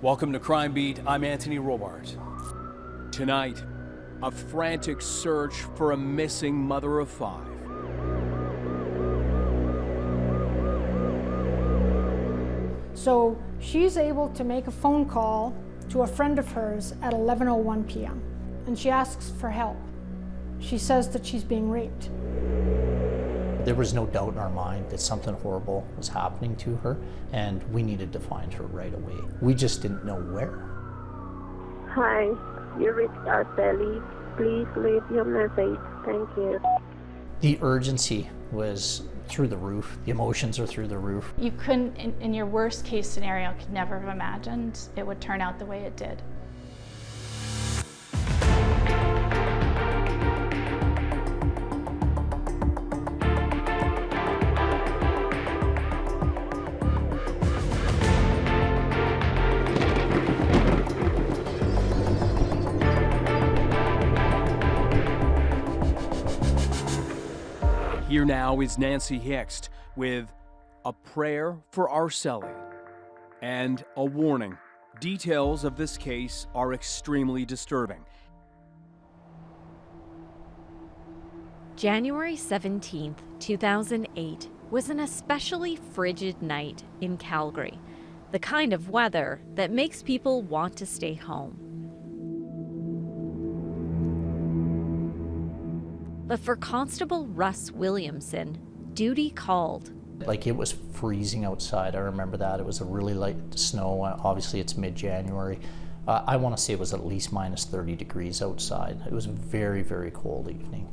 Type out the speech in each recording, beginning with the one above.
Welcome to Crime Beat. I'm Anthony Robart. Tonight, a frantic search for a missing mother of 5. So she's able to make a phone call to a friend of hers at 11:01 p.m. and she asks for help. She says that she's being raped. There was no doubt in our mind that something horrible was happening to her, and we needed to find her right away. We just didn't know where. Hi, you reached Arceli. Please leave your message. Thank you. The urgency was through the roof. The emotions are through the roof. You couldn't, in your worst case scenario, could never have imagined it would turn out the way it did. Here now is Nancy Hixt with a prayer for Arceli and a warning. Details of this case are extremely disturbing. January 17th, 2008 was an especially frigid night in Calgary, the kind of weather that makes people want to stay home. But for Constable Russ Williamson, duty called. Like, it was freezing outside. I remember that. It was a really light snow. Obviously, it's mid-January. I want to say it was at least minus 30 degrees outside. It was a very, very cold evening.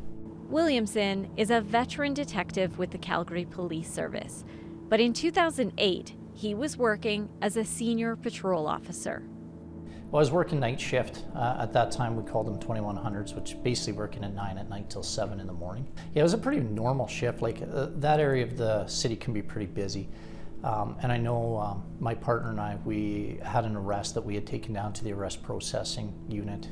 Williamson is a veteran detective with the Calgary Police Service. But in 2008, he was working as a senior patrol officer. Well, I was working night shift. At that time, we called them 2100s, which basically working at 9 at night till 7 in the morning. Yeah, it was a pretty normal shift. Like, that area of the city can be pretty busy. And I know my partner and I, we had an arrest that we had taken down to the arrest processing unit.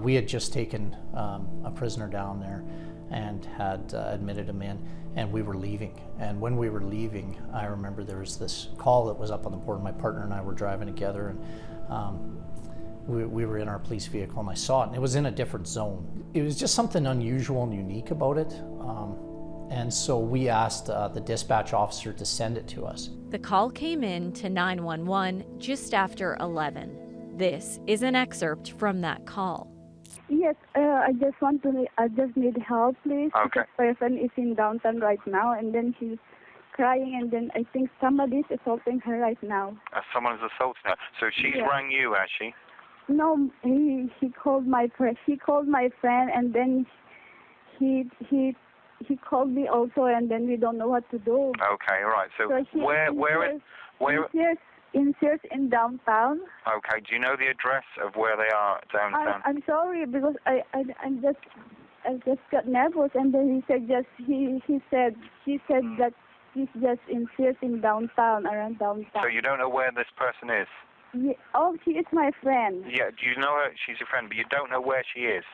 We had just taken a prisoner down there and had admitted him in, and we were leaving. And when we were leaving, I remember there was this call that was up on the board. My partner and I were driving together, and we were in our police vehicle, and I saw it, and it was in a different zone. It was just something unusual and unique about it. And so we asked the dispatch officer to send it to us. The call came in to 911 just after 11. This is an excerpt from that call. Yes, I just need help, please. Okay. This person is in downtown right now, and then she's crying, and then I think somebody's assaulting her right now. Someone's assaulting her. So she's rang you, has she? No, he called my friend. She called my friend, and then he called me also, and then we don't know what to do. Okay, right. So where in Sears in downtown. Okay. Do you know the address of where they are downtown? I'm sorry, because I just got nervous, and then she said that she's just in Sears in downtown, around downtown. So you don't know where this person is? Yeah. Oh, she is my friend. Yeah, do you know her? She's your friend, but you don't know where she is?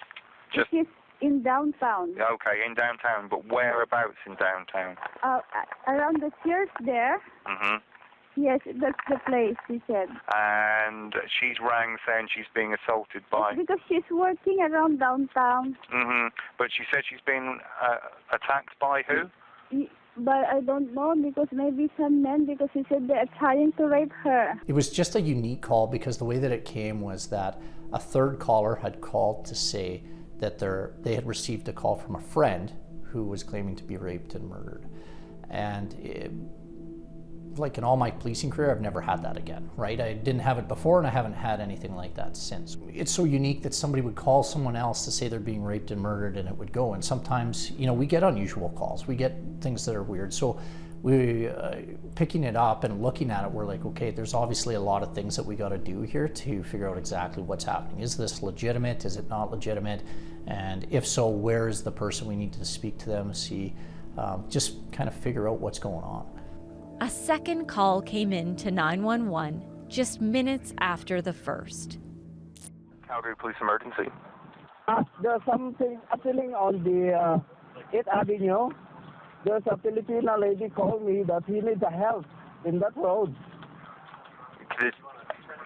She's in downtown. Okay, in downtown, but whereabouts in downtown? Around the church there. Mm-hmm. Yes, that's the place, she said. And she's rang saying she's being assaulted by... Because she's working around downtown. Mm-hmm. But she said she's been attacked by who? But I don't know, because maybe some men, because he said they're trying to rape her. It was just a unique call, because the way that it came was that a third caller had called to say that they had received a call from a friend who was claiming to be raped and murdered. And like in all my policing career, I've never had that again, right? I didn't have it before, and I haven't had anything like that since. It's so unique that somebody would call someone else to say they're being raped and murdered, and it would go. And sometimes, you know, we get unusual calls. We get things that are weird. So we, picking it up and looking at it, we're like, okay, there's obviously a lot of things that we got to do here to figure out exactly what's happening. Is this legitimate? Is it not legitimate? And if so, where is the person? We need to speak to them, see, just kind of figure out what's going on. A second call came in to 911 just minutes after the first. Calgary Police Emergency. There's something happening on the 8th Avenue. There's a Filipino lady called me that he needs help in that road.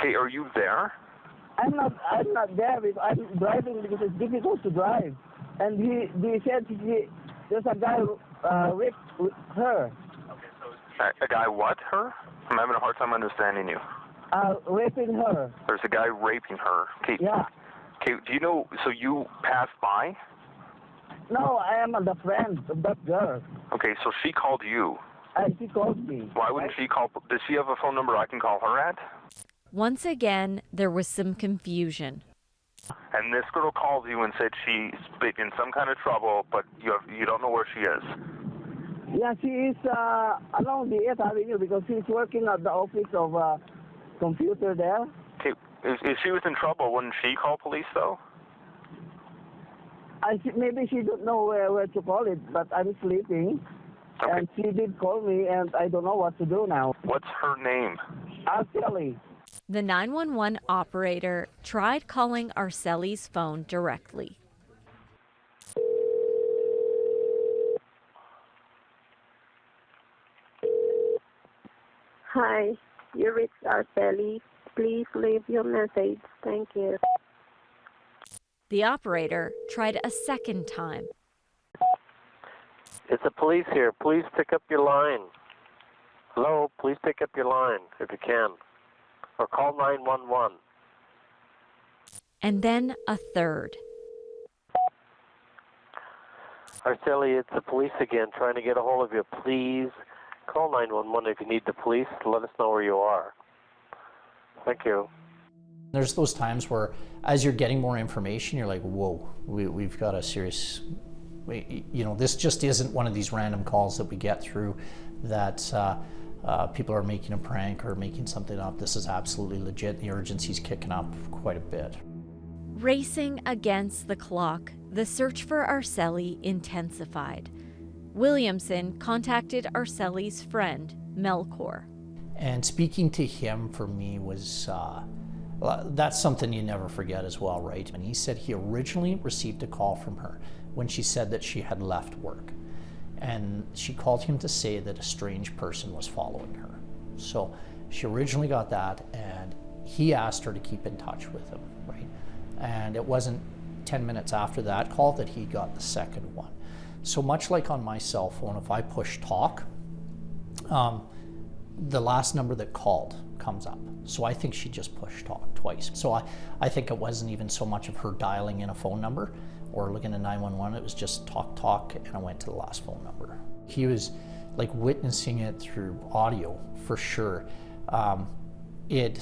Okay, are you there? I'm not there because I'm driving because it's difficult to drive. And he said there's a guy raped her. A guy what, her? I'm having a hard time understanding you. Raping her. There's a guy raping her. Okay. Yeah. Okay, do you know, so you passed by? No, I am the friend of that girl. Okay, so she called you. She called me. Why wouldn't she call, does she have a phone number I can call her at? Once again, there was some confusion. And this girl called you and said she's in some kind of trouble, but you don't know where she is. Yeah, she is along the 8th Avenue because she's working at the office of computer there. Okay, if she was in trouble, wouldn't she call police though? Maybe she don't know where to call it, but I'm sleeping. Okay. And she did call me, and I don't know what to do now. What's her name? Arceli. The 911 operator tried calling Arceli's phone directly. Hi, you reached Arceli. Please leave your message. Thank you. The operator tried a second time. It's the police here. Please pick up your line. Hello, please pick up your line if you can. Or call 911. And then a third. Arceli, it's the police again trying to get a hold of you. Please call 911 if you need the police. Let us know where you are. Thank you. There's those times where as you're getting more information, you're like, whoa, we've got a serious, you know, this just isn't one of these random calls that we get through that people are making a prank or making something up. This is absolutely legit. The urgency's kicking up quite a bit. Racing against the clock, the search for Arceli intensified. Williamson contacted Arceli's friend, Melchor. And speaking to him for me was, that's something you never forget as well, right? And he said he originally received a call from her when she said that she had left work. And she called him to say that a strange person was following her. So she originally got that, and he asked her to keep in touch with him, right? And it wasn't 10 minutes after that call that he got the second one. So much like on my cell phone, if I push talk, the last number that called comes up. So I think she just pushed talk twice. So I think it wasn't even so much of her dialing in a phone number or looking at 911, it was just talk, and I went to the last phone number. He was like witnessing it through audio for sure. At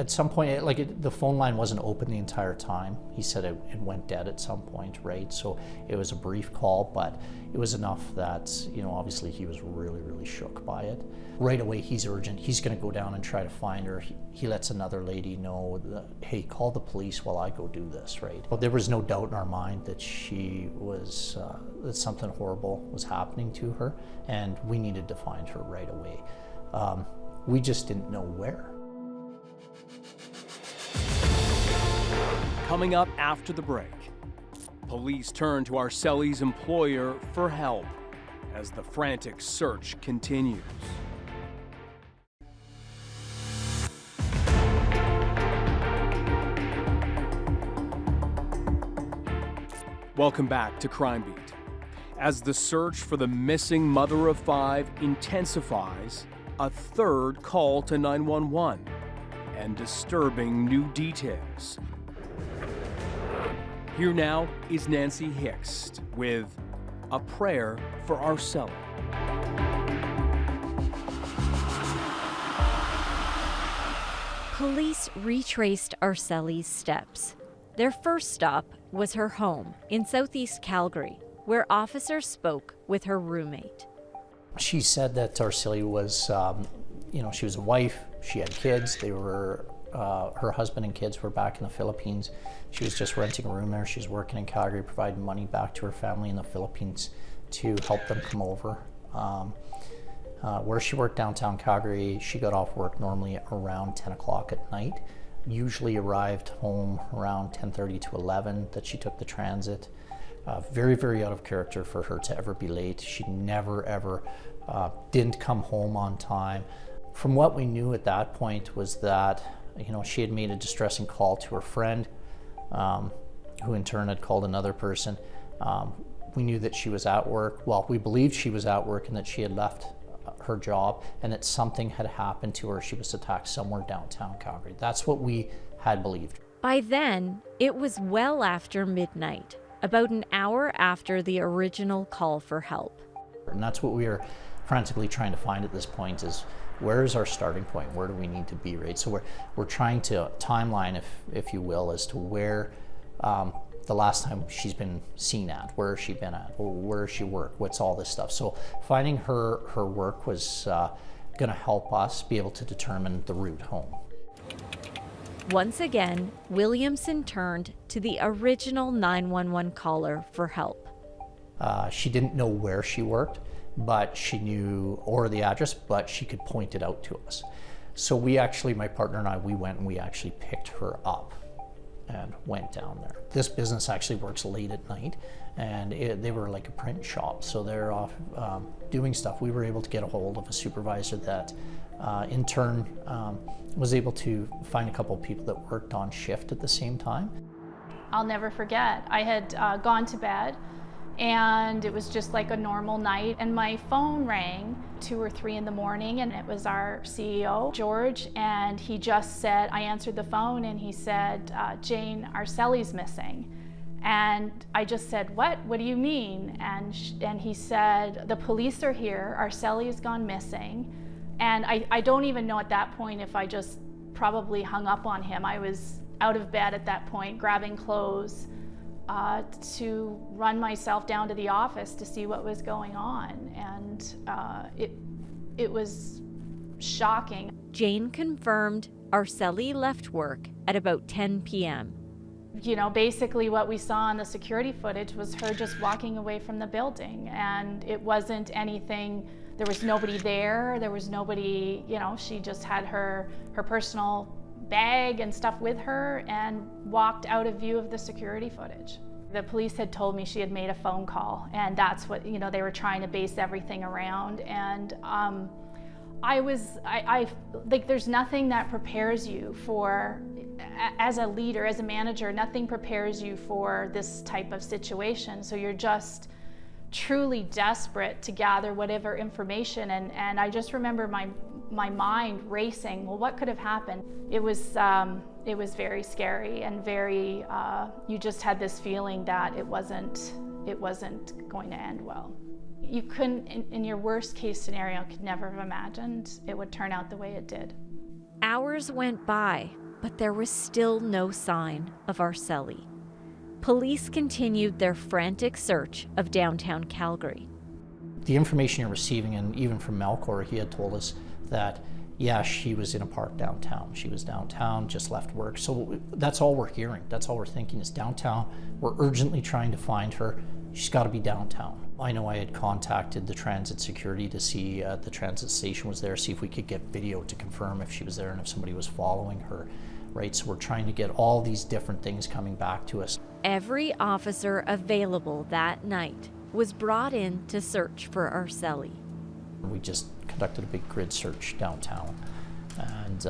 some point, the phone line wasn't open the entire time. He said it went dead at some point, right? So it was a brief call, but it was enough that, you know, obviously he was really, really shook by it. Right away, he's urgent. He's going to go down and try to find her. He lets another lady know that, hey, call the police while I go do this, right? But there was no doubt in our mind that she was, that something horrible was happening to her, and we needed to find her right away. We just didn't know where. Coming up after the break, police turn to Arceli's employer for help as the frantic search continues. Welcome back to Crime Beat. As the search for the missing mother of five intensifies, a third call to 911 and disturbing new details. Here now is Nancy Hixt with A Prayer for Arceli. Police retraced Arceli's steps. Their first stop was her home in southeast Calgary, where officers spoke with her roommate. She said that Arceli was, she was a wife, she had kids, they were, her husband and kids were back in the Philippines. She was just renting a room there. She was working in Calgary, providing money back to her family in the Philippines to help them come over. Where she worked downtown Calgary, she got off work normally around 10 o'clock at night, usually arrived home around 10:30 to 11, that she took the transit. Very, very out of character for her to ever be late. She never, ever didn't come home on time. From what we knew at that point was that You know, she had made a distressing call to her friend, who in turn had called another person. We knew that she was at work. Well, we believed she was at work and that she had left her job and that something had happened to her. She was attacked somewhere downtown Calgary. That's what we had believed. By then, it was well after midnight, about an hour after the original call for help. And that's what we were frantically trying to find at this point, is where is our starting point? Where do we need to be, right? So we're trying to timeline, if you will, as to where the last time she's been seen at, where has she been at, or where does she work, what's all this stuff. So finding her work was going to help us be able to determine the route home. Once again, Williamson turned to the original 911 caller for help. She didn't know where she worked, but she knew, or the address, but she could point it out to us. So we actually, my partner and I, we went and we actually picked her up and went down there. This business actually works late at night, and they were like a print shop, so they're off doing stuff. We were able to get a hold of a supervisor that in turn was able to find a couple of people that worked on shift at the same time. I'll never forget. I had gone to bed, and it was just like a normal night, and my phone rang 2 or 3 in the morning, and it was our CEO, George, and he just said, I answered the phone, and he said, Jane, Arcelie's missing. And I just said, what do you mean? And he said, the police are here, Arcelie's gone missing. And I don't even know at that point if I just probably hung up on him. I was out of bed at that point, grabbing clothes, to run myself down to the office to see what was going on, and it was shocking. Jane confirmed Arceli left work at about 10 p.m. You know, basically what we saw on the security footage was her just walking away from the building, and it wasn't anything, there was nobody there, there was nobody, you know, she just had her personal bag and stuff with her and walked out of view of the security footage. The police had told me she had made a phone call, and that's what, you know, they were trying to base everything around. And I like, there's nothing that prepares you for, as a leader, as a manager, nothing prepares you for this type of situation. So you're just truly desperate to gather whatever information, and I just remember my mind racing. Well, what could have happened? It was very scary, and very you just had this feeling that it wasn't going to end well. You couldn't, in your worst case scenario, could never have imagined it would turn out the way it did. Hours went by, but there was still no sign of Arceli. Police continued their frantic search of downtown Calgary. The information you're receiving, and even from Melkor, he had told us that, yeah, she was in a park downtown. She was downtown, just left work. So that's all we're hearing. That's all we're thinking is downtown. We're urgently trying to find her. She's got to be downtown. I know I had contacted the transit security to see the transit station was there, see if we could get video to confirm if she was there and if somebody was following her, right? So we're trying to get all these different things coming back to us. Every officer available that night was brought in to search for Arceli. We just conducted a big grid search downtown, and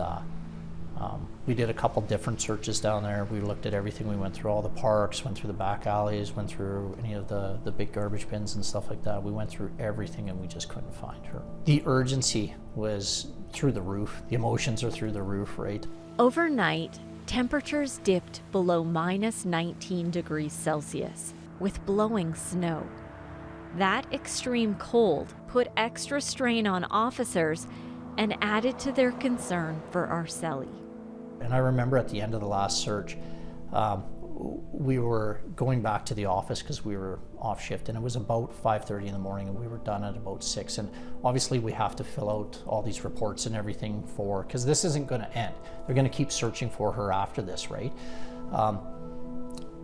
we did a couple different searches down there. We looked at everything. We went through all the parks, went through the back alleys, went through any of the big garbage bins and stuff like that. We went through everything, and we just couldn't find her. The urgency was through the roof. The emotions are through the roof, right? Overnight, temperatures dipped below -19 degrees Celsius, with blowing snow. That extreme cold put extra strain on officers and added to their concern for Arceli. And I remember at the end of the last search, we were going back to the office because we were off shift, and it was about 5:30 in the morning, and we were done at about 6. And obviously we have to fill out all these reports and everything because this isn't going to end. They're going to keep searching for her after this, right?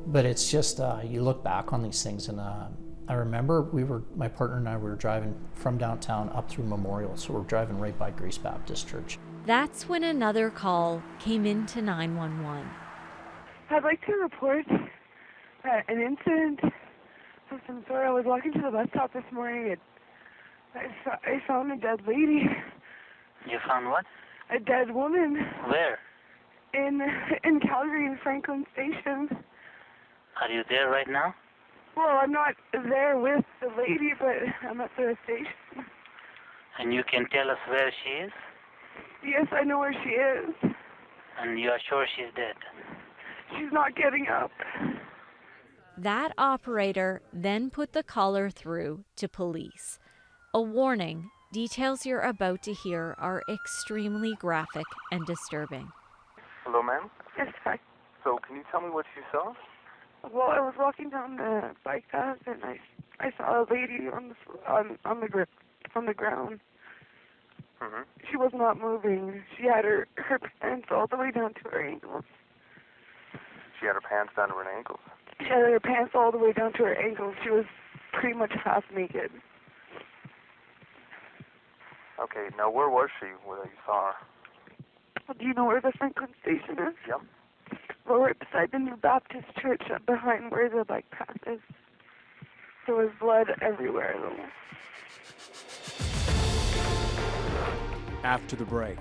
But it's just, you look back on these things, and I remember my partner and I were driving from downtown up through Memorial, so we're driving right by Grace Baptist Church. That's when another call came into 911. I'd like to report an incident of some sort. I was walking to the bus stop this morning, and I found a dead lady. You found what? A dead woman. Where? in Calgary, in Franklin Station. Are you there right now? Well, I'm not there with the lady, but I'm at the station. And you can tell us where she is? Yes, I know where she is. And you are sure she's dead? She's not getting up. That operator then put the caller through to police. A warning, details you're about to hear are extremely graphic and disturbing. Hello, ma'am? Yes, hi. So, can you tell me what you saw? Well, I was walking down the bike path and I saw a lady on the ground. Mm-hmm. She was not moving. She had her pants all the way down to her ankles. She had her pants down to her ankles. She had her pants all the way down to her ankles. She was pretty much half naked. Okay, now where was she where you saw her? Do you know where the Franklin Station is? Yep. Well, right beside the New Baptist Church, behind where the bike path is. There was blood everywhere, though. After the break,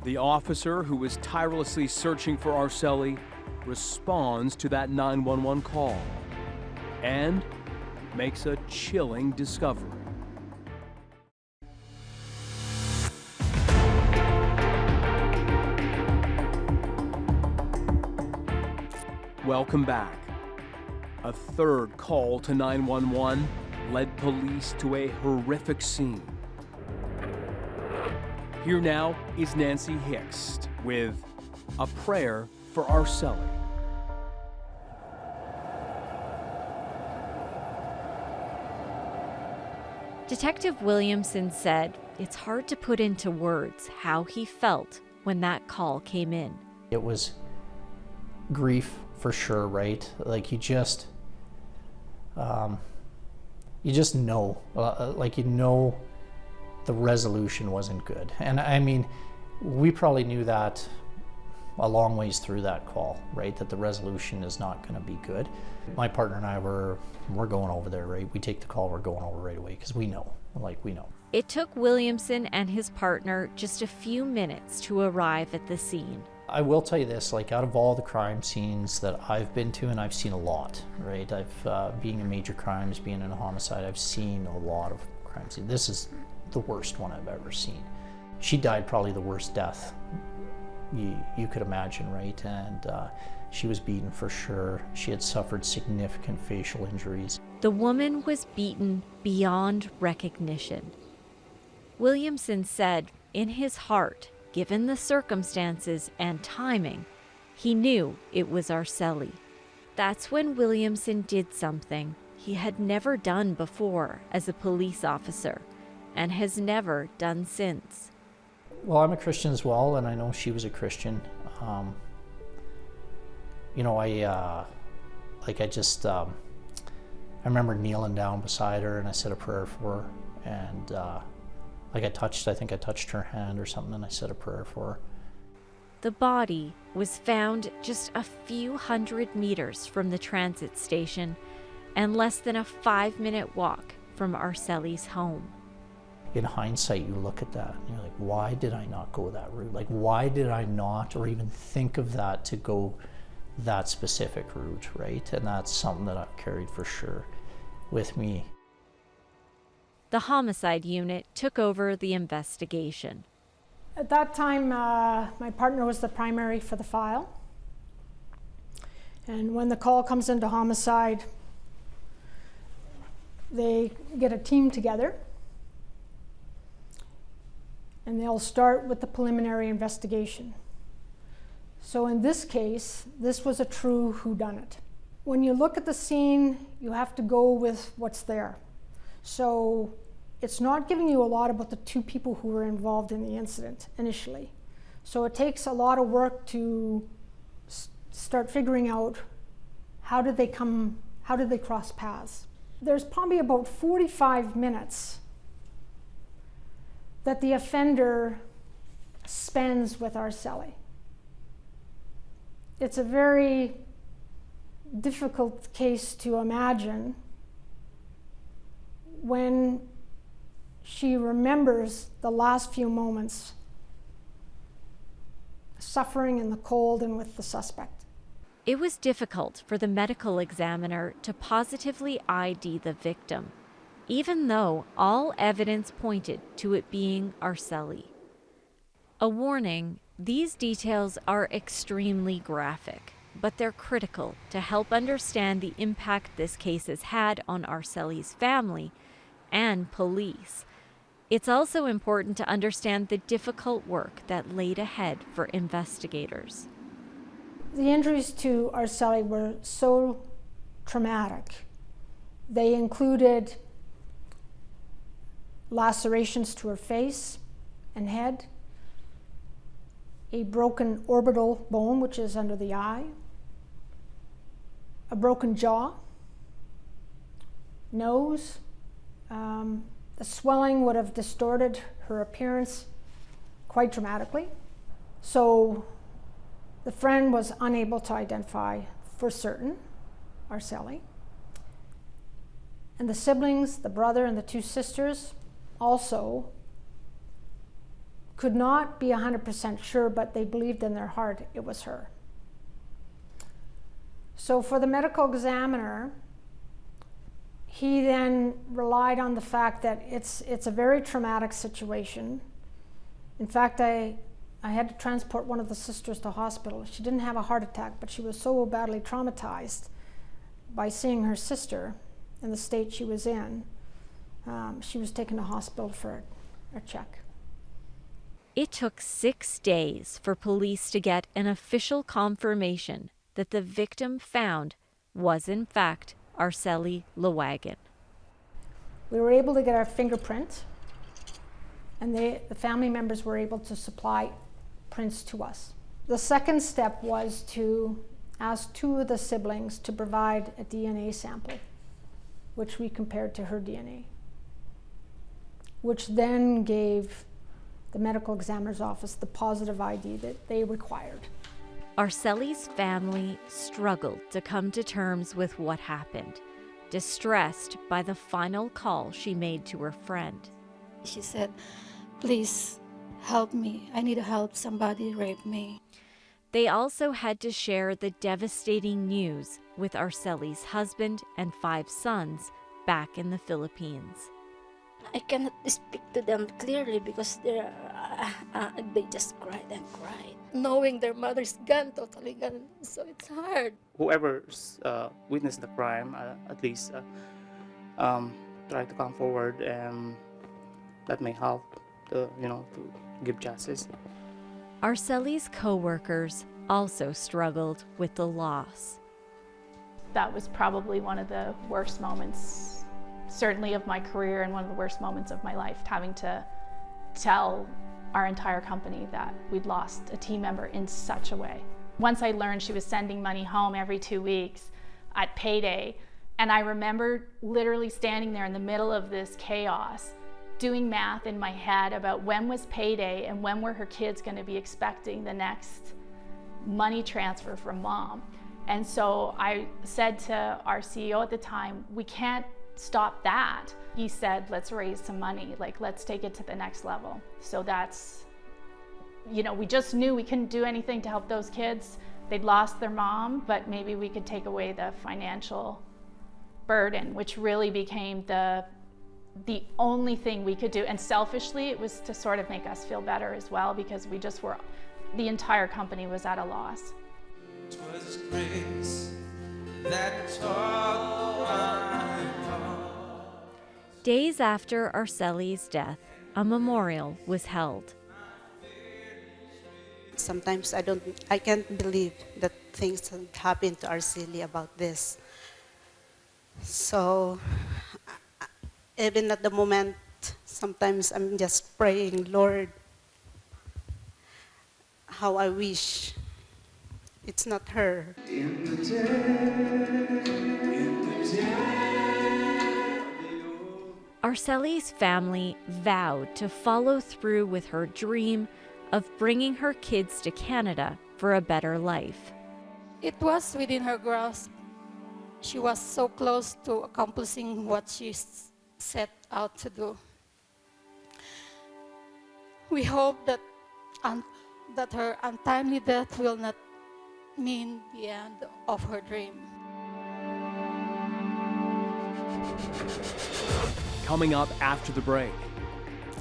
the officer who was tirelessly searching for Arceli responds to that 911 call and makes a chilling discovery. Welcome back. A third call to 911 led police to a horrific scene. Here now is Nancy Hixt with A Prayer for Arceli. Detective Williamson said it's hard to put into words how he felt when that call came in. It was grief for sure, right? Like you just know, like you know the resolution wasn't good. And I mean, we probably knew that a long ways through that call, right? That the resolution is not going to be good. My partner and I we're going over there, right? We take the call, we're going over right away because we know. It took Williamson and his partner just a few minutes to arrive at the scene. I will tell you this, like out of all the crime scenes that I've been to, and I've seen a lot, right? Being in major crimes, being in a homicide, I've seen a lot of crime scenes. This is the worst one I've ever seen. She died probably the worst death you could imagine, right? And she was beaten for sure. She had suffered significant facial injuries. The woman was beaten beyond recognition. Williamson said in his heart, given the circumstances and timing, he knew it was Arceli. That's when Williamson did something he had never done before as a police officer and has never done since. Well, I'm a Christian as well, and I know she was a Christian. I remember kneeling down beside her and I said a prayer for her, and I think I touched her hand or something, and I said a prayer for her. The body was found just a few hundred meters from the transit station and less than a 5-minute walk from Arceli's home. In hindsight, you look at that and you're like, why did I not go that route? Like, why did I not, or even think of that to go that specific route, right? And that's something that I've carried for sure with me. The homicide unit took over the investigation. At that time, my partner was the primary for the file. And when the call comes into homicide, they get a team together and they'll start with the preliminary investigation. So in this case, this was a true whodunit. When you look at the scene, you have to go with what's there. So it's not giving you a lot about the two people who were involved in the incident initially. So it takes a lot of work to start figuring out how did they cross paths. There's probably about 45 minutes that the offender spends with Arceli. It's a very difficult case to imagine when she remembers the last few moments suffering in the cold and with the suspect. It was difficult for the medical examiner to positively ID the victim, even though all evidence pointed to it being Arceli. A warning, these details are extremely graphic, but they're critical to help understand the impact this case has had on Arceli's family and police. It's also important to understand the difficult work that laid ahead for investigators. The injuries to Arceli were so traumatic. They included lacerations to her face and head, a broken orbital bone, which is under the eye, a broken jaw, nose. The swelling would have distorted her appearance quite dramatically. So the friend was unable to identify for certain Arceli. And the siblings, the brother and the two sisters, also could not be 100% sure, but they believed in their heart it was her. So for the medical examiner, he then relied on the fact that it's a very traumatic situation. In fact, I had to transport one of the sisters to hospital. She didn't have a heart attack, but she was so badly traumatized by seeing her sister in the state she was in. She was taken to hospital for a check. It took 6 days for police to get an official confirmation that the victim found was in fact Arcelie Laoagan. We were able to get our fingerprint, and the family members were able to supply prints to us. The second step was to ask 2 of the siblings to provide a DNA sample, which we compared to her DNA, which then gave the medical examiner's office the positive ID that they required. Arceli's family struggled to come to terms with what happened, distressed by the final call she made to her friend. She said, "Please help me. I need help. Somebody raped me." They also had to share the devastating news with Arceli's husband and 5 sons back in the Philippines. I cannot speak to them clearly because they just cried and cried, knowing their mother's gone, totally gone. So it's hard. Whoever's witnessed the crime, at least try to come forward, and that may help to give justice. Arceli's co-workers also struggled with the loss. That was probably one of the worst moments, certainly of my career, and one of the worst moments of my life, having to tell our entire company that we'd lost a team member in such a way. Once I learned she was sending money home every 2 weeks at payday, and I remember literally standing there in the middle of this chaos, doing math in my head about when was payday and when were her kids going to be expecting the next money transfer from mom. And so I said to our CEO at the time, "We can't stop that." He said, "Let's raise some money, let's take it to the next level." So that's, we just knew we couldn't do anything to help those kids. They'd lost their mom, but maybe we could take away the financial burden, which really became the only thing we could do. And selfishly, it was to sort of make us feel better as well, because we just were, the entire company was at a loss. Twas grace that taught my heart. Days after Arceli's death, a memorial was held. Sometimes I can't believe that things happened to Arceli about this. So even at the moment, sometimes I'm just praying, "Lord, how I wish it's not her." In the day. Arceli's family vowed to follow through with her dream of bringing her kids to Canada for a better life. It was within her grasp. She was so close to accomplishing what she set out to do. We hope that that her untimely death will not mean the end of her dream. Coming up after the break,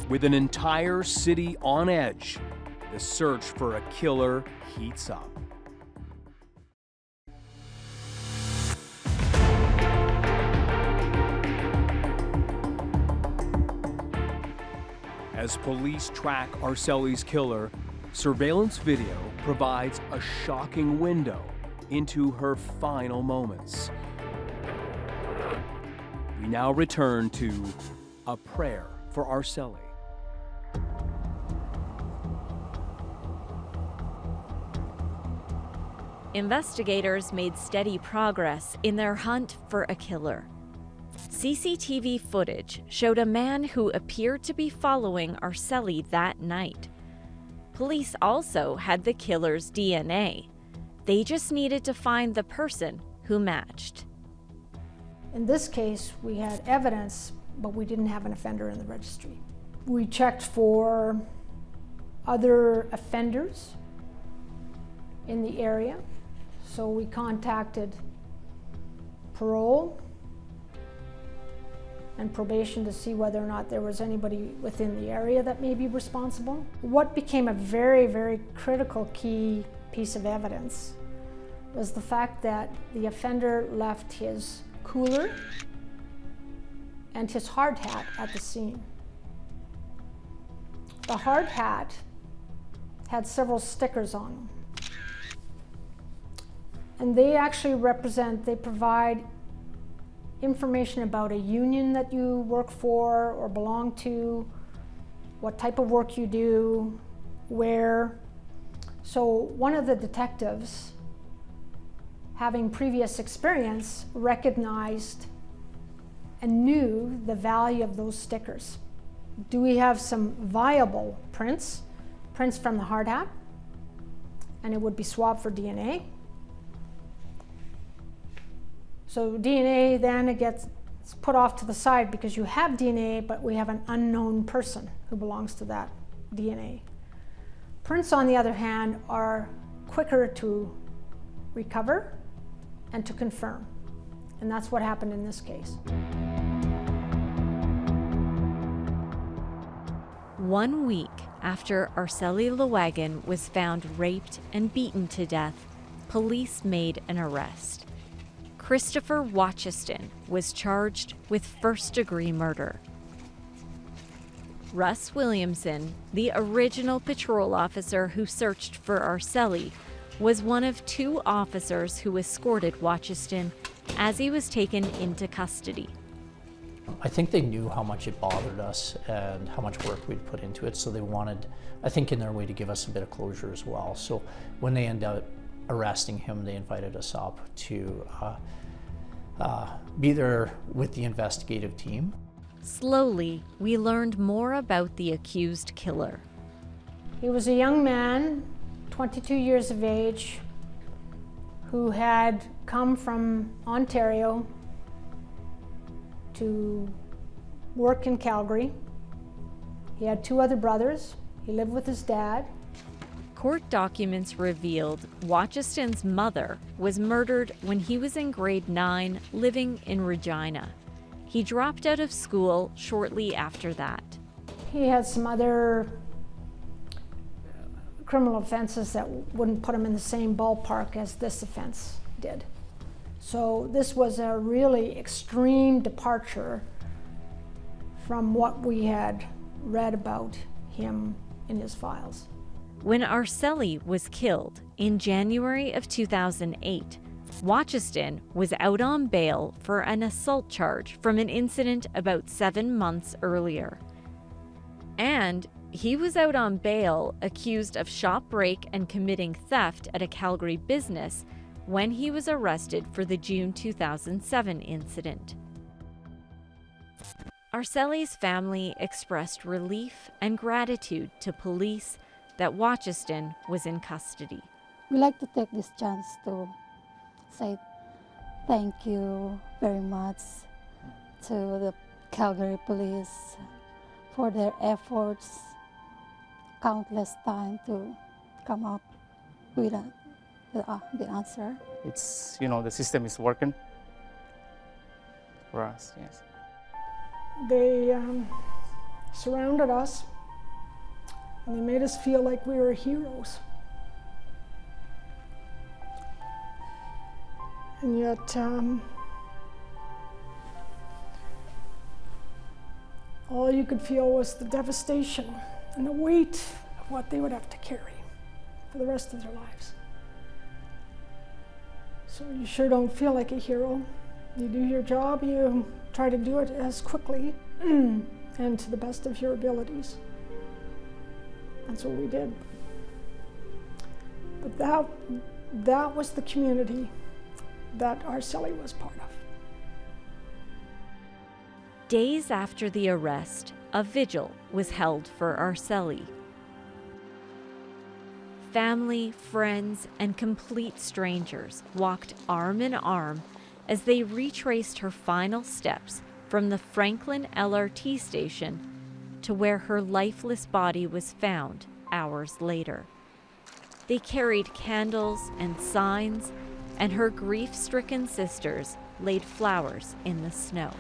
with an entire city on edge, the search for a killer heats up. As police track Arceli's killer, surveillance video provides a shocking window into her final moments. We now return to A Prayer for Arceli. Investigators made steady progress in their hunt for a killer. CCTV footage showed a man who appeared to be following Arceli that night. Police also had the killer's DNA. They just needed to find the person who matched. In this case, we had evidence, but we didn't have an offender in the registry. We checked for other offenders in the area. So we contacted parole and probation to see whether or not there was anybody within the area that may be responsible. What became a very, very critical key piece of evidence was the fact that the offender left his cooler and his hard hat at the scene. The hard hat had several stickers on them. And they actually they provide information about a union that you work for or belong to, what type of work you do, where. So one of the detectives, having previous experience, recognized and knew the value of those stickers. Do we have some viable prints from the hard hat? And it would be swabbed for DNA. So DNA then it gets put off to the side because you have DNA, but we have an unknown person who belongs to that DNA. Prints, on the other hand, are quicker to recover and to confirm. And that's what happened in this case. 1 week after Arcelie Laoagan was found raped and beaten to death, police made an arrest. Christopher Watchiston was charged with first-degree murder. Russ Williamson, the original patrol officer who searched for Arceli, was one of 2 officers who escorted Watchiston as he was taken into custody. I think they knew how much it bothered us and how much work we'd put into it, so they wanted, I think in their way, to give us a bit of closure as well. So when they ended up arresting him, they invited us up to be there with the investigative team. Slowly, we learned more about the accused killer. He was a young man, 22 years of age, who had come from Ontario to work in Calgary. He had 2 other brothers. He lived with his dad. Court documents revealed Watchiston's mother was murdered when he was in grade 9, living in Regina. He dropped out of school shortly after that. He had some other criminal offenses that wouldn't put him in the same ballpark as this offense did. So this was a really extreme departure from what we had read about him in his files. When Arceli was killed in January of 2008, Watchiston was out on bail for an assault charge from an incident about 7 months earlier. And he was out on bail accused of shop break and committing theft at a Calgary business when he was arrested for the June 2007 incident. Arceli's family expressed relief and gratitude to police that Watchiston was in custody. We like to take this chance to say thank you very much to the Calgary police for their efforts countless time to come up with the answer. It's, you know, the system is working for us, yes. They surrounded us, and they made us feel like we were heroes. And yet, all you could feel was the devastation and the weight of what they would have to carry for the rest of their lives. So you sure don't feel like a hero. You do your job, you try to do it as quickly and to the best of your abilities. That's what we did. But that was the community that Arceli was part of. Days after the arrest, a vigil was held for Arceli. Family, friends, and complete strangers walked arm in arm as they retraced her final steps from the Franklin LRT station to where her lifeless body was found hours later. They carried candles and signs, and her grief-stricken sisters laid flowers in the snow.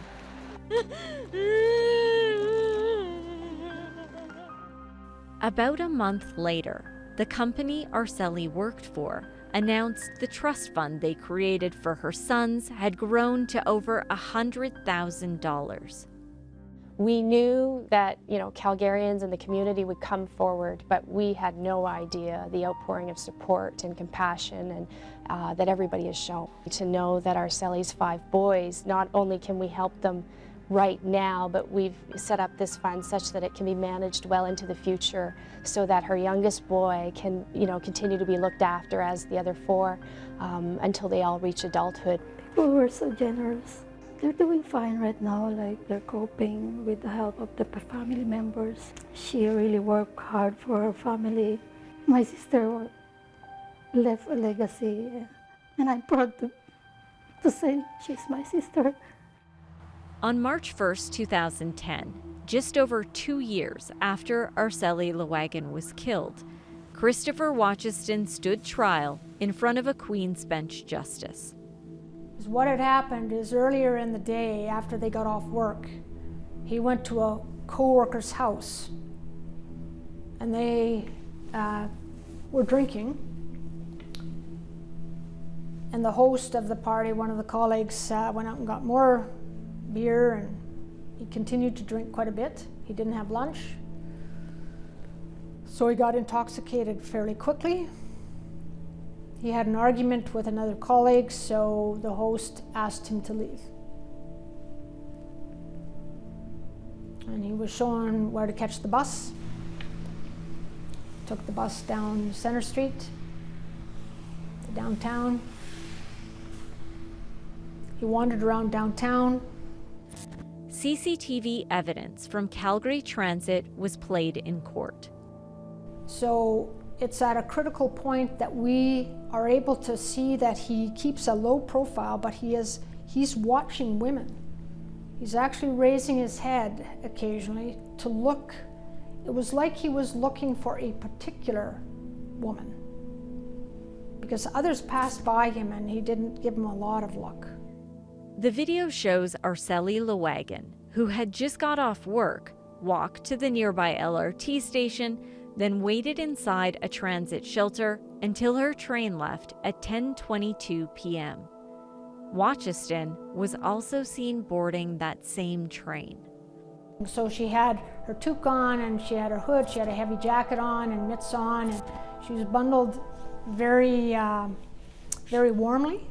About a month later, the company Arceli worked for announced the trust fund they created for her sons had grown to over $100,000. We knew that, Calgarians and the community would come forward, but we had no idea the outpouring of support and compassion and that everybody has shown. To know that Arceli's 5 boys, not only can we help them right now, but we've set up this fund such that it can be managed well into the future so that her youngest boy can, continue to be looked after as the other 4 until they all reach adulthood. People were so generous. They're doing fine right now, like they're coping with the help of the family members. She really worked hard for her family. My sister left a legacy, and I'm proud to say she's my sister. On March 1st, 2010, just over 2 years after Arceli Laoagan was killed, Christopher Watchiston stood trial in front of a Queen's Bench justice. What had happened is earlier in the day, after they got off work, he went to a co-worker's house, and they were drinking. And the host of the party, one of the colleagues, went out and got more beer, and he continued to drink quite a bit. He didn't have lunch, so he got intoxicated fairly quickly. He had an argument with another colleague, so the host asked him to leave. And he was shown where to catch the bus. Took the bus down Center Street to downtown. He wandered around downtown. CCTV evidence from Calgary Transit was played in court. So it's at a critical point that we are able to see that he keeps a low profile, but he's watching women. He's actually raising his head occasionally to look. It was like he was looking for a particular woman, because others passed by him and he didn't give them a lot of luck. The video shows Arceli Laoagan, who had just got off work, walk to the nearby LRT station, then waited inside a transit shelter until her train left at 10:22 p.m. Watchiston was also seen boarding that same train. So she had her toque on, and she had her hood, she had a heavy jacket on and mitts on, and she was bundled very, very warmly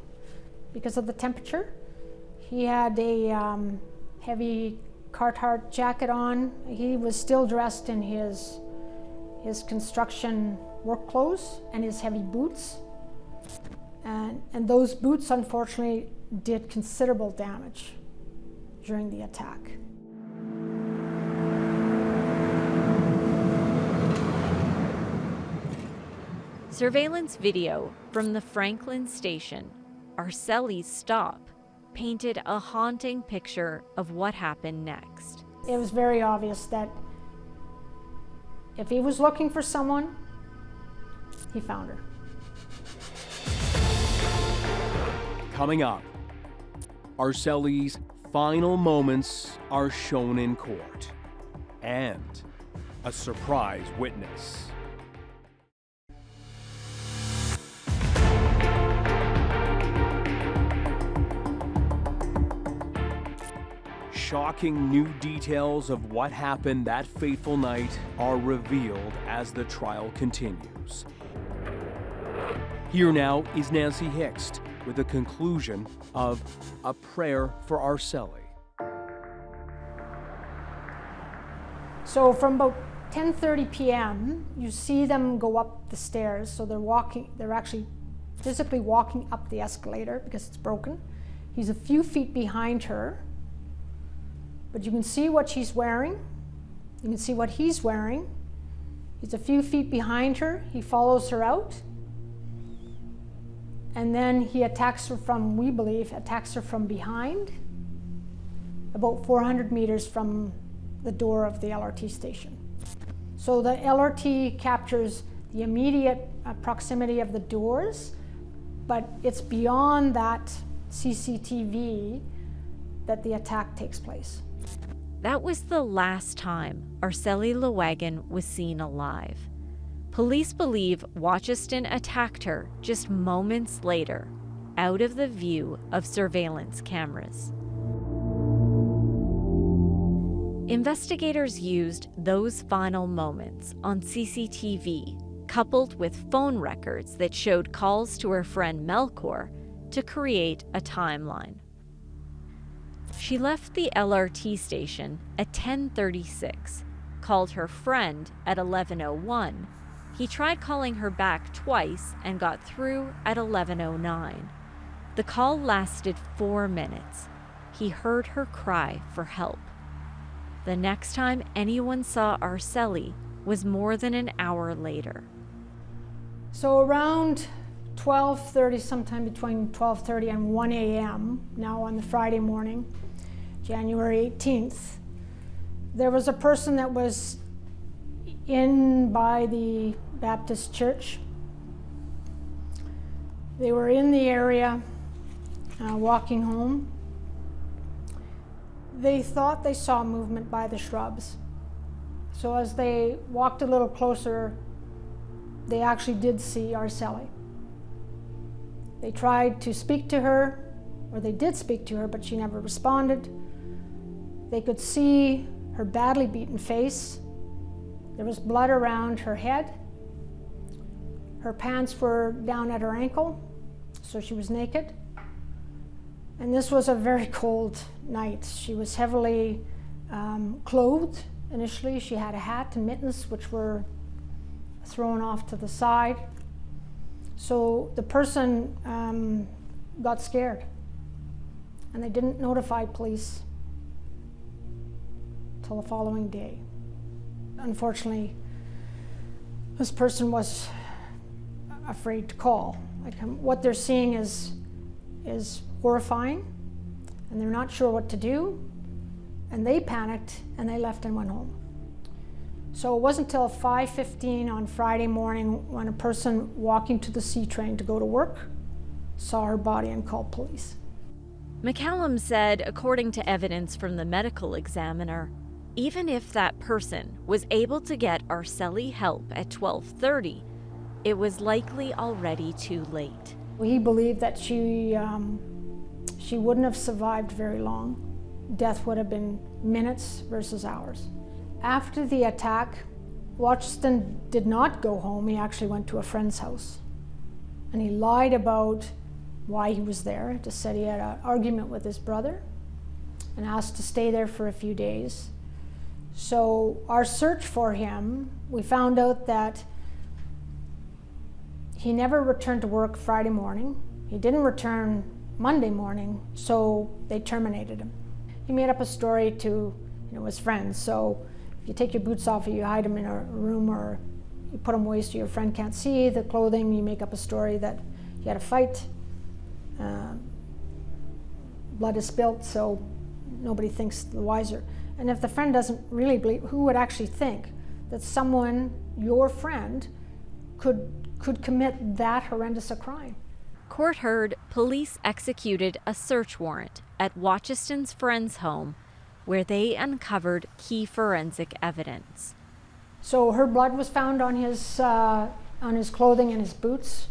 because of the temperature. He had a heavy Carhartt jacket on. He was still dressed in his construction work clothes and his heavy boots. And those boots, unfortunately, did considerable damage during the attack. Surveillance video from the Franklin station, Arceli's stop, painted a haunting picture of what happened next. It was very obvious that if he was looking for someone, he found her. Coming up, Arceli's final moments are shown in court, and a surprise witness. Shocking new details of what happened that fateful night are revealed as the trial continues. Here now is Nancy Hixt with the conclusion of A Prayer for Arceli. So from about 10:30 p.m., you see them go up the stairs. So they're actually physically walking up the escalator because it's broken. He's a few feet behind her, but you can see what she's wearing. You can see what he's wearing. He's a few feet behind her. He follows her out. And then he attacks her from, we believe, attacks her from behind, about 400 meters from the door of the LRT station. So the LRT captures the immediate proximity of the doors, but it's beyond that CCTV that the attack takes place. That was the last time Arceli Laoagan was seen alive. Police believe Watchiston attacked her just moments later, out of the view of surveillance cameras. Investigators used those final moments on CCTV, coupled with phone records that showed calls to her friend Melchor, to create a timeline. She left the LRT station at 10:36, called her friend at 11:01. He tried calling her back twice and got through at 11:09. The call lasted 4 minutes. He heard her cry for help. The next time anyone saw Arceli was more than an hour later. So around 12:30, sometime between 12:30 and 1 a.m., now on the Friday morning, January 18th, there was a person that was in by the Baptist church. They were in the area walking home. They thought they saw movement by the shrubs. So as they walked a little closer, they actually did see Arceli. They tried to speak to her, or they did speak to her, but she never responded. They could see her badly beaten face. There was blood around her head. Her pants were down at her ankle, so she was naked. And this was a very cold night. She was heavily clothed initially. She had a hat and mittens, which were thrown off to the side. So the person got scared, and they didn't notify police till the following day. Unfortunately, this person was afraid to call. Like, what they're seeing is horrifying, and they're not sure what to do, and they panicked and they left and went home. So it wasn't until 5:15 on Friday morning when a person walking to the C train to go to work saw her body and called police. McCallum said, according to evidence from the medical examiner, even if that person was able to get Arceli help at 12:30, it was likely already too late. He believed that she wouldn't have survived very long. Death would have been minutes versus hours. After the attack, Watchiston did not go home. He actually went to a friend's house. And he lied about why he was there. Just said he had an argument with his brother and asked to stay there for a few days. So our search for him, we found out that he never returned to work Friday morning. He didn't return Monday morning, so they terminated him. He made up a story to his friends. So if you take your boots off, you hide them in a room, or you put them away so your friend can't see the clothing. You make up a story that you had a fight. Blood is spilt, so nobody thinks the wiser. And if the friend doesn't really believe, who would actually think that someone, your friend, could could commit that horrendous a crime. Court heard police executed a search warrant at Watchiston's friend's home where they uncovered key forensic evidence. So her blood was found on his clothing and his boots.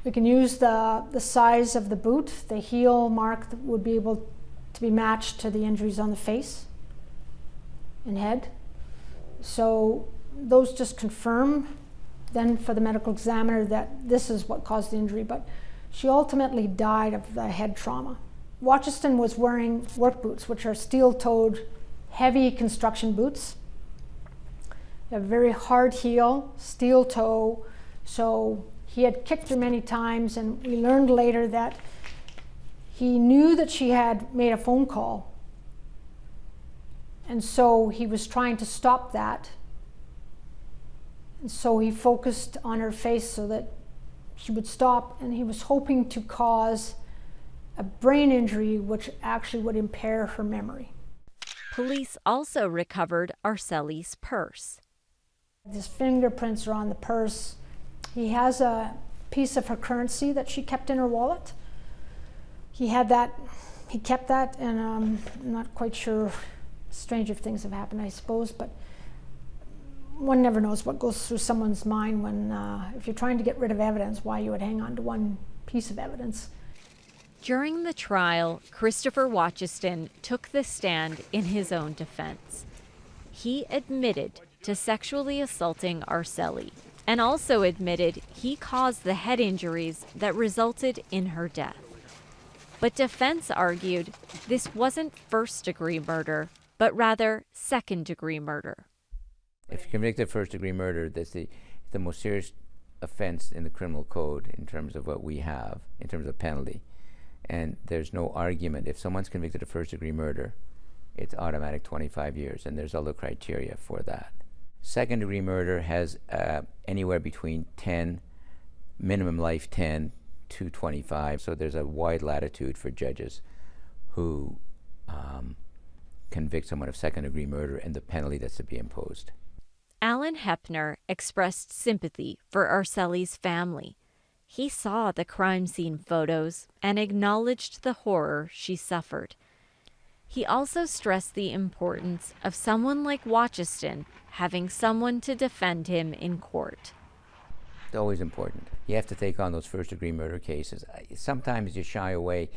We can use the size of the boot. The heel mark would be able to be matched to the injuries on the face and head. So those just confirm then for the medical examiner that this is what caused the injury, but she ultimately died of the head trauma. Watchiston was wearing work boots, which are steel-toed, heavy construction boots. They have a very hard heel, steel toe, so he had kicked her many times, and we learned later that he knew that she had made a phone call, and so he was trying to stop that. And so he focused on her face so that she would stop, and he was hoping to cause a brain injury which actually would impair her memory. Police also recovered Arcelie's purse. His fingerprints are on the purse. He has a piece of her currency that she kept in her wallet. He kept that, and I'm not quite sure. Stranger things have happened, I suppose, but one never knows what goes through someone's mind when, if you're trying to get rid of evidence, why you would hang on to one piece of evidence. During the trial, Christopher Watchiston took the stand in his own defense. He admitted to sexually assaulting Arcelie and also admitted he caused the head injuries that resulted in her death. But defense argued this wasn't first-degree murder, but rather second-degree murder. If you're convicted of first-degree murder, that's the most serious offense in the criminal code in terms of what we have, in terms of penalty. And there's no argument. If someone's convicted of first-degree murder, it's automatic 25 years, and there's other criteria for that. Second-degree murder has anywhere between 10, minimum life 10, to 25. So there's a wide latitude for judges who convict someone of second-degree murder and the penalty that's to be imposed. Alan Hepner expressed sympathy for Arcelie's family. He saw the crime scene photos and acknowledged the horror she suffered. He also stressed the importance of someone like Watchiston having someone to defend him in court. It's always important. You have to take on those first-degree murder cases. Sometimes you shy away.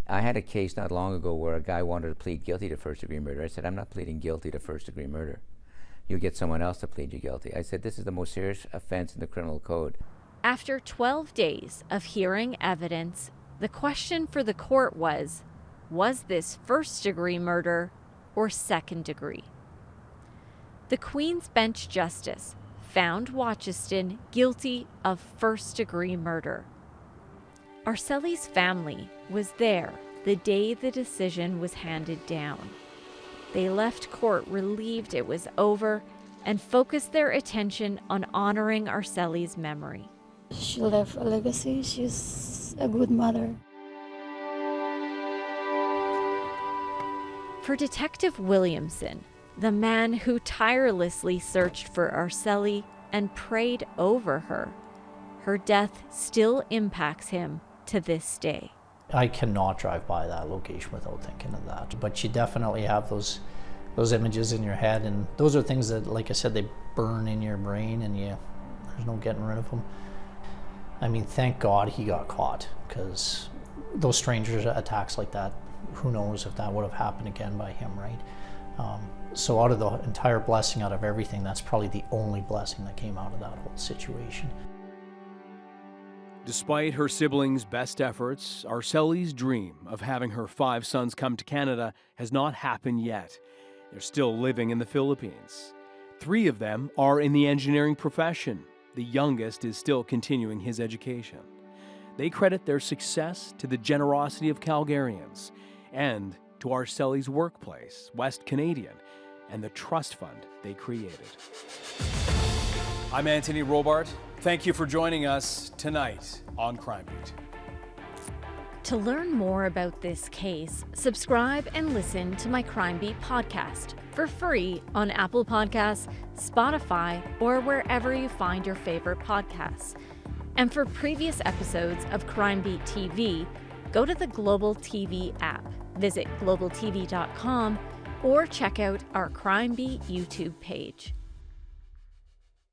I had a case not long ago where a guy wanted to plead guilty to first-degree murder. I said, I'm not pleading guilty to first-degree murder. You get someone else to plead you guilty. I said, this is the most serious offense in the criminal code. After 12 days of hearing evidence, the question for the court was this first-degree murder or second-degree? The Queen's Bench Justice found Watchiston guilty of first-degree murder. Arcelie's family was there the day the decision was handed down. They left court relieved it was over and focused their attention on honoring Arcelie's memory. She left a legacy. She's a good mother. For Detective Williamson, the man who tirelessly searched for Arcelie and prayed over her, her death still impacts him to this day. I cannot drive by that location without thinking of that. But you definitely have those images in your head, and those are things that, like I said, they burn in your brain, and there's no getting rid of them. I mean, thank God he got caught, because those strangers attacks like that, who knows if that would have happened again by him, right? So out of the entire blessing, out of everything, that's probably the only blessing that came out of that whole situation. Despite her siblings' best efforts, Arcelie's dream of having her 5 sons come to Canada has not happened yet. They're still living in the Philippines. 3 of them are in the engineering profession. The youngest is still continuing his education. They credit their success to the generosity of Calgarians and to Arcelie's workplace, West Canadian, and the trust fund they created. I'm Anthony Robart. Thank you for joining us tonight on Crime Beat. To learn more about this case, subscribe and listen to my Crime Beat podcast. for free on Apple Podcasts, Spotify, or wherever you find your favorite podcasts. And for previous episodes of Crime Beat TV, go to the Global TV app, visit globaltv.com, or check out our Crime Beat YouTube page.